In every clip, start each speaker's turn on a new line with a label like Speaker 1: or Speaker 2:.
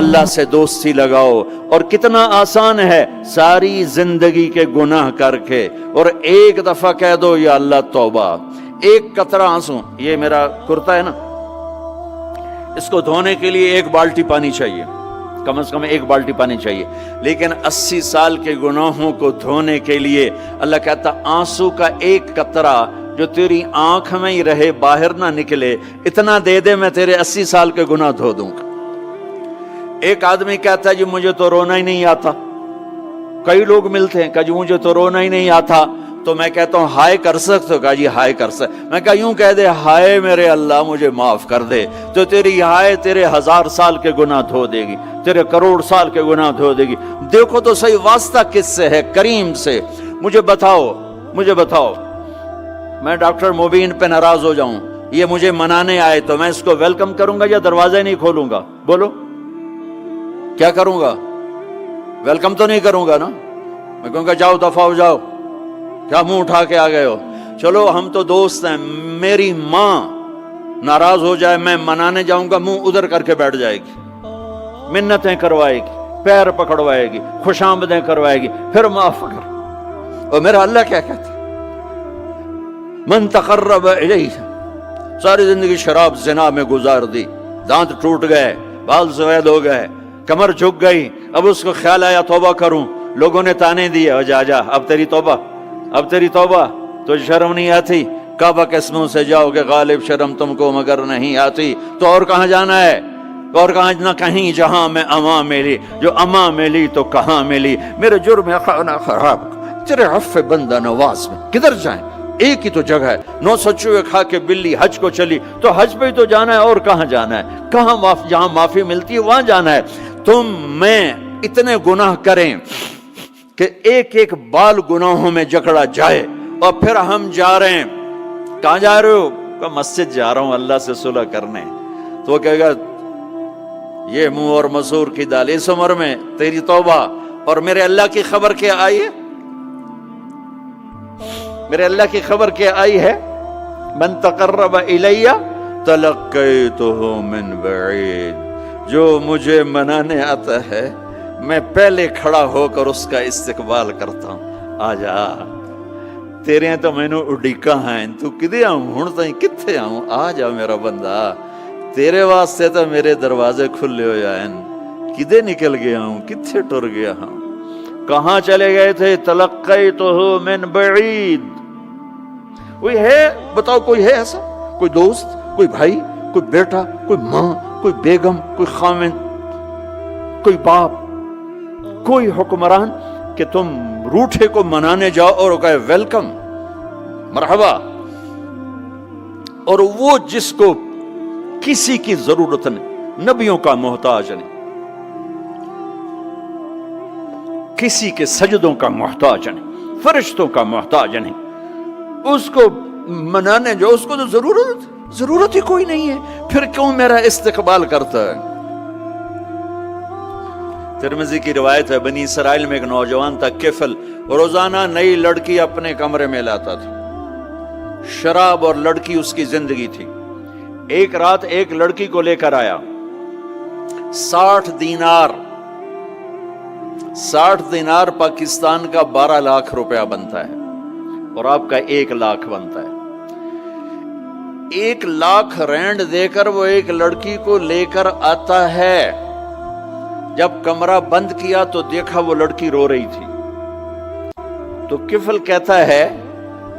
Speaker 1: اللہ سے دوستی لگاؤ. اور کتنا آسان ہے ساری زندگی کے گناہ کر کے اور ایک دفعہ کہہ دو یا اللہ توبہ. ایک قطرہ آنسو، یہ میرا کرتا ہے نا، اس کو دھونے کے لیے ایک بالٹی پانی چاہیے، کم از کم ایک بالٹی پانی چاہیے. لیکن 80 سال کے گناہوں کو دھونے کے لیے اللہ کہتا آنسو کا ایک قطرہ جو تیری آنکھ میں ہی رہے، باہر نہ نکلے، اتنا دے دے میں تیرے 80 سال کے گناہ دھو دوں گا. ایک آدمی کہتا ہے جی مجھے تو رونا ہی نہیں آتا. کئی لوگ ملتے ہیں کہ جی مجھے تو رونا ہی نہیں آتا. تو میں کہتا ہوں ہائے کر سکتے ہو؟ کہا جی ہائے کر سکتے. میں کہا یوں کہہ دے ہائے میرے اللہ مجھے معاف کر دے، تو تیری ہائے تیرے 1000 سال کے گناہ دھو دے گی، تیرے کروڑ سال کے گناہ دھو دے گی. دیکھو تو صحیح واسطہ کس سے ہے؟ کریم سے. مجھے بتاؤ میں ڈاکٹر مبین پہ ناراض ہو جاؤں، یہ مجھے منانے آئے تو میں اس کو ویلکم کروں گا یا دروازہ نہیں کھولوں گا؟ بولو کیا کروں گا؟ ویلکم تو نہیں کروں گا نا. میں کہوں گا جاؤ دفعہ ہو جاؤ، کیا منہ اٹھا کے آ گئے ہو؟ چلو ہم تو دوست ہیں. میری ماں ناراض ہو جائے میں منانے جاؤں گا، منہ ادھر کر کے بیٹھ جائے گی، منتیں کروائے گی، پیر پکڑوائے گی، خوش آمدیں کروائے گی، پھر معاف کر. اور میرا اللہ کیا کہتا ہے؟ من تقرب الیہ. ساری زندگی شراب زنا میں گزار دی، دانت ٹوٹ گئے، بال سفید ہو گئے، کمر جھک گئی. اب اس کو خیال آیا توبہ کروں، لوگوں نے تانے دیے جا اب تیری توبہ تو شرم نہیں آتی؟ کعبہ کے اسموں سے جاؤ گے غالب شرم تم کو مگر نہیں آتی. تو اور کہاں جانا ہے؟ اور کہاں نہ کہیں جہاں میں اما ملی، جو اما ملی تو کہاں ملی. میرے جرم خانہ خراب تیرے عفو بندہ نواز میں کدھر جائیں؟ ایک ہی تو جگہ ہے. 900 چوہے کھا کے بلی حج کو چلی، تو حج پہ ہی تو جانا ہے، اور کہاں جانا ہے؟ کہاں جہاں معافی ملتی ہے وہاں جانا ہے. تم میں اتنے گناہ کریں کہ ایک ایک بال گناہوں میں جکڑا جائے، اور پھر ہم جا رہے ہیں. کہاں جا رہے ہو؟ کہ مسجد جا رہا ہوں اللہ سے صلح کرنے. تو وہ کہے گا یہ منہ اور مسور کی دال، اس عمر میں تیری توبہ. اور میرے اللہ کی خبر کیا آئی ہے؟ میرے اللہ کی خبر کیا آئی ہے؟ من تقرب الی تلقیتہ من بعید. جو مجھے منانے آتا ہے میں پہلے کھڑا ہو کر اس کا استقبال کرتا ہوں. آ جا تیرے تو مینو اڈیکا ہیں، تو کدے آؤں ہوں تائیں کتھے آؤں؟ آ جا میرا بندہ، تیرے واسطے تو میرے دروازے کھلے ہو جائیں. کدے نکل گیا ہوں، کتھے ٹر گیا ہوں، کہاں چلے گئے تھے؟ تلقیتہ من بعید. کوئی ہے بتاؤ، کوئی ہے ایسا؟ کوئی دوست، کوئی بھائی، کوئی بیٹا، کوئی ماں، کوئی بیگم، کوئی خاوند، کوئی باپ، کوئی حکمران کہ تم روٹھے کو منانے جاؤ اور کہے ویلکم مرحبا؟ اور وہ جس کو کسی کی ضرورت نہیں، نبیوں کا محتاج نہیں، کسی کے سجدوں کا محتاج نہیں، فرشتوں کا محتاج نہیں، اس کو منانے جو اس کو تو ضرورت ہی کوئی نہیں ہے، پھر کیوں میرا استقبال کرتا ہے؟ ترمذی کی روایت ہے، بنی اسرائیل میں ایک نوجوان تھا کفل، روزانہ نئی لڑکی اپنے کمرے میں لاتا تھا. شراب اور لڑکی اس کی زندگی تھی. ایک رات ایک لڑکی کو لے کر آیا. 60 دینار پاکستان کا 12 لاکھ روپیہ بنتا ہے، اور آپ کا 1 لاکھ بنتا ہے. 1 لاکھ رینڈ دے کر وہ ایک لڑکی کو لے کر آتا ہے. جب کمرہ بند کیا تو دیکھا وہ لڑکی رو رہی تھی. تو کفل کہتا ہے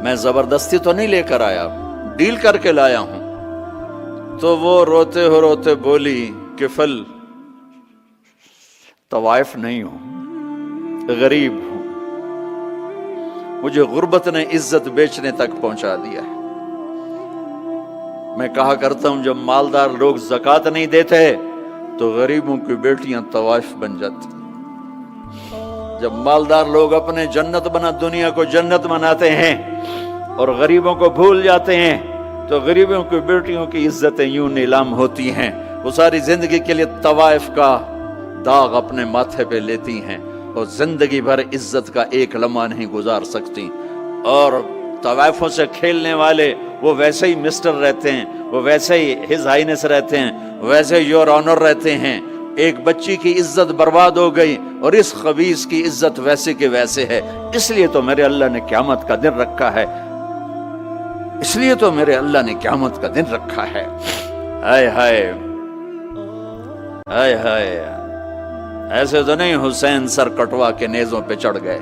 Speaker 1: میں زبردستی تو نہیں لے کر آیا، ڈیل کر کے لایا ہوں. تو وہ روتے بولی کفل طوائف نہیں ہوں، غریب ہوں، مجھے غربت نے عزت بیچنے تک پہنچا دیا ہے. میں کہا کرتا ہوں جب مالدار لوگ زکوٰۃ نہیں دیتے تو غریبوں کی بیٹیاں طوائف بن جاتی. جب مالدار لوگ اپنے دنیا کو جنت بناتے ہیں اور غریبوں کو بھول جاتے ہیں تو غریبوں کی بیٹیوں کی عزتیں یوں نیلام ہوتی ہیں. وہ ساری زندگی کے لیے طوائف کا داغ اپنے ماتھے پہ لیتی ہیں اور زندگی بھر عزت کا ایک لمحہ نہیں گزار سکتی. اور طوائفوں سے کھیلنے والے وہ ویسے ہی مسٹر رہتے ہیں، وہ ویسے ہی ہز ہائنس رہتے ہیں، ویسے یور آنر رہتے ہیں. ایک بچی کی عزت برباد ہو گئی اور اس خبیث کی عزت ویسے کے ویسے ہے، اس لیے تو میرے اللہ نے قیامت کا دن رکھا ہے، اس لیے تو میرے اللہ نے قیامت کا دن رکھا ہے۔ ہائے ہائے ہائے ہائے، ایسے تو نہیں حسین سر کٹوا کے نیزوں پہ چڑھ گئے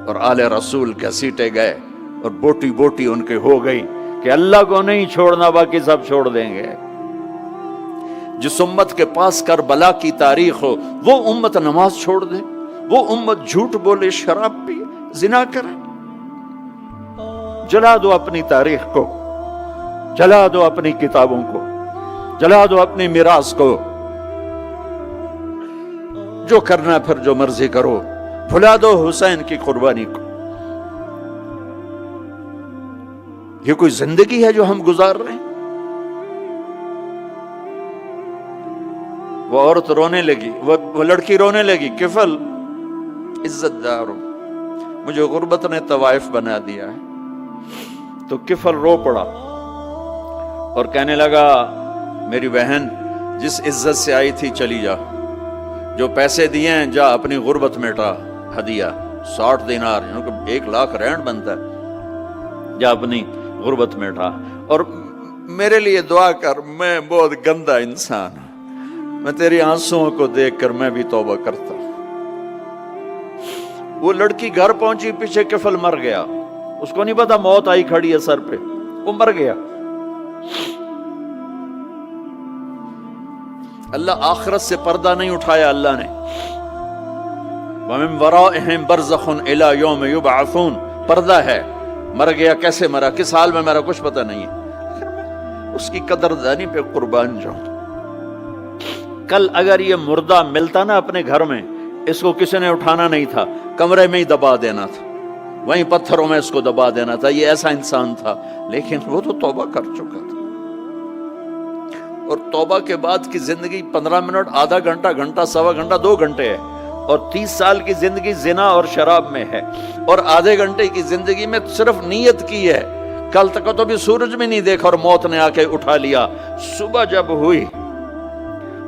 Speaker 1: اور آل رسول کے سیٹے گئے اور بوٹی بوٹی ان کے ہو گئی کہ اللہ کو نہیں چھوڑنا باقی سب چھوڑ دیں گے۔ جس امت کے پاس کربلا کی تاریخ ہو وہ امت نماز چھوڑ دے، وہ امت جھوٹ بولے، شراب پیے، زنا کرے؟ جلا دو اپنی تاریخ کو، جلا دو اپنی کتابوں کو، جلا دو اپنی میراث کو، جو کرنا پھر جو مرضی کرو، بھلا دو حسین کی قربانی کو۔ یہ کوئی زندگی ہے جو ہم گزار رہے ہیں؟ وہ عورت رونے لگی، وہ لڑکی رونے لگی، کفل عزت دار ہو، مجھے غربت نے طوائف بنا دیا ہے۔ تو کفل رو پڑا اور کہنے لگا میری بہن جس عزت سے آئی تھی چلی جا، جو پیسے دیے ہیں جا اپنی غربت میٹا، ہدیہ 60 دینار یعنی کہ 1 لاکھ رینڈ بنتا ہے، جا اپنی غربت میٹا، اور میرے لیے دعا کر، میں بہت گندا انسان ہوں، میں تیری آنسوؤں کو دیکھ کر میں بھی توبہ کرتا ہوں۔ وہ لڑکی گھر پہنچی، پیچھے کفل مر گیا، اس کو نہیں پتا موت آئی کھڑی ہے سر پہ، وہ مر گیا۔ اللہ آخرت سے پردہ نہیں اٹھایا اللہ نے۔ وَمِن وَرَائِهِمْ بَرْزَخٌ إِلَى يَوْمِ يُبْعَثُونَ، پردہ ہے، مر گیا، کیسے مرا، کس حال میں مرا، کچھ پتہ نہیں ہے، اس کی قدردانی پہ قربان جاؤں۔ کل اگر یہ مردہ ملتا نا اپنے گھر میں، اس کو کسی نے اٹھانا نہیں تھا، کمرے میں ہی دبا دینا تھا، وہیں پتھروں میں اس کو دبا دینا تھا، یہ ایسا انسان تھا، لیکن وہ تو توبہ کر چکا تھا۔ اور توبہ کے بعد کی زندگی 15 منٹ، آدھا گھنٹہ، گھنٹہ، سوا گھنٹہ، 2 گھنٹے ہے، اور 30 سال کی زندگی زنا اور شراب میں ہے، اور آدھے گھنٹے کی زندگی میں صرف نیت کی ہے۔ کل تک تو بھی سورج بھی نہیں دیکھا اور موت نے آ کے اٹھا لیا۔ صبح جب ہوئی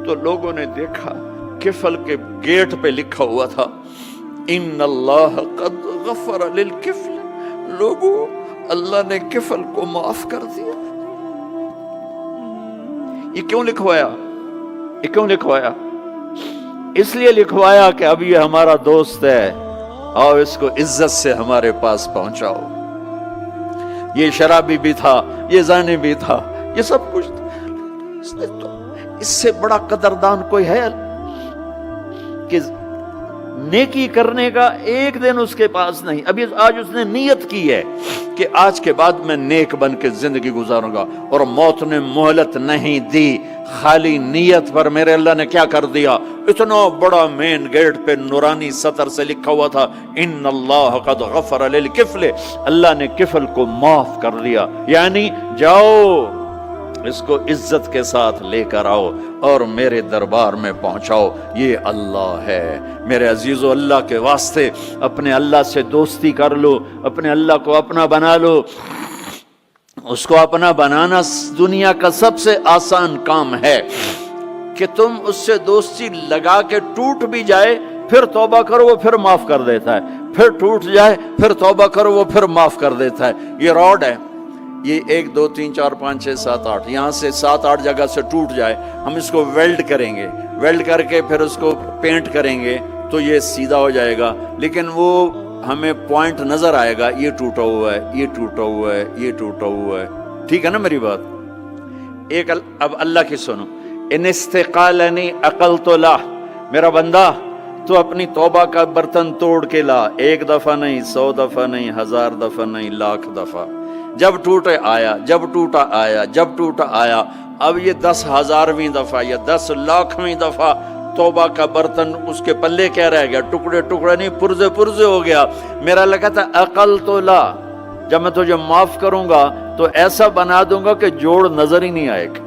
Speaker 1: تو لوگوں نے دیکھا کفل کے گیٹ پہ لکھا ہوا تھا ان اللہ قد غفر للکفل، لوگوں اللہ نے کفل کو معاف کر دیا۔ یہ کیوں لکھوایا؟ یہ کیوں لکھوایا؟ اس لیے لکھوایا کہ اب یہ ہمارا دوست ہے، آؤ اس کو عزت سے ہمارے پاس پہنچاؤ۔ یہ شرابی بھی تھا، یہ زانی بھی تھا، یہ سب کچھ تھا۔ اس سے بڑا قدردان کوئی ہے کہ نیکی کرنے کا ایک دن اس کے پاس نہیں؟ ابھی آج اس نے نیت کی ہے کہ آج کے بعد میں نیک بن کے زندگی گزاروں گا، اور موت نے مہلت نہیں دی۔ خالی نیت پر میرے اللہ نے کیا کر دیا، اتنا بڑا مین گیٹ پہ نورانی سطر سے لکھا ہوا تھا ان اللہ قد غفر للکفل، اللہ نے کفل کو معاف کر دیا، یعنی جاؤ اس کو عزت کے ساتھ لے کر آؤ اور میرے دربار میں پہنچاؤ، یہ اللہ ہے۔ میرے عزیزو، اللہ کے واسطے اپنے اللہ سے دوستی کر لو، اپنے اللہ کو اپنا بنا لو۔ اس کو اپنا بنانا دنیا کا سب سے آسان کام ہے کہ تم اس سے دوستی لگا کے ٹوٹ بھی جائے پھر توبہ کرو وہ پھر معاف کر دیتا ہے، پھر ٹوٹ جائے پھر توبہ کرو وہ پھر معاف کر دیتا ہے۔ یہ راڈ ہے، یہ 1 2 3 4 5 6 7 8 یہاں سے 7 8 جگہ سے ٹوٹ جائے، ہم اس کو ویلڈ کریں گے، ویلڈ کر کے پھر اس کو پینٹ کریں گے تو یہ سیدھا ہو جائے گا، لیکن وہ ہمیں پوائنٹ نظر آئے گا، یہ ٹوٹا ہوا ہے، یہ ٹوٹا ہوا ہے، یہ ٹوٹا ہوا ہے۔ ٹھیک ہے نا میری بات؟ ایک اب اللہ کی سنو، ان استقالنی عقلت لا، میرا بندہ تو اپنی توبہ کا برتن توڑ کے لا، 1 دفعہ نہیں، 100 دفعہ نہیں، 1000 دفعہ نہیں، 1,00,000 دفعہ۔ جب ٹوٹے آیا، جب ٹوٹا آیا، جب ٹوٹا آیا، اب یہ 10,000ویں دفعہ یا 10,00,000ویں دفعہ توبہ کا برتن اس کے پلے کیا رہ گیا، ٹکڑے ٹکڑے نہیں، پرزے پرزے ہو گیا۔ میرا لگا تھا عقل تو لا، جب میں تجھے معاف کروں گا تو ایسا بنا دوں گا کہ جوڑ نظر ہی نہیں آئے گا۔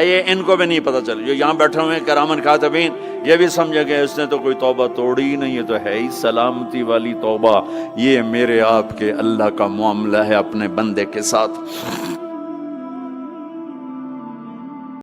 Speaker 1: یہ ان کو بھی نہیں پتا چل، جو یہاں بیٹھے ہوئے کرامن کاتبین یہ بھی سمجھے گئے اس نے تو کوئی توبہ توڑی ہی نہیں، یہ تو ہے ہی سلامتی والی توبہ۔ یہ میرے آپ کے اللہ کا معاملہ ہے اپنے بندے کے ساتھ۔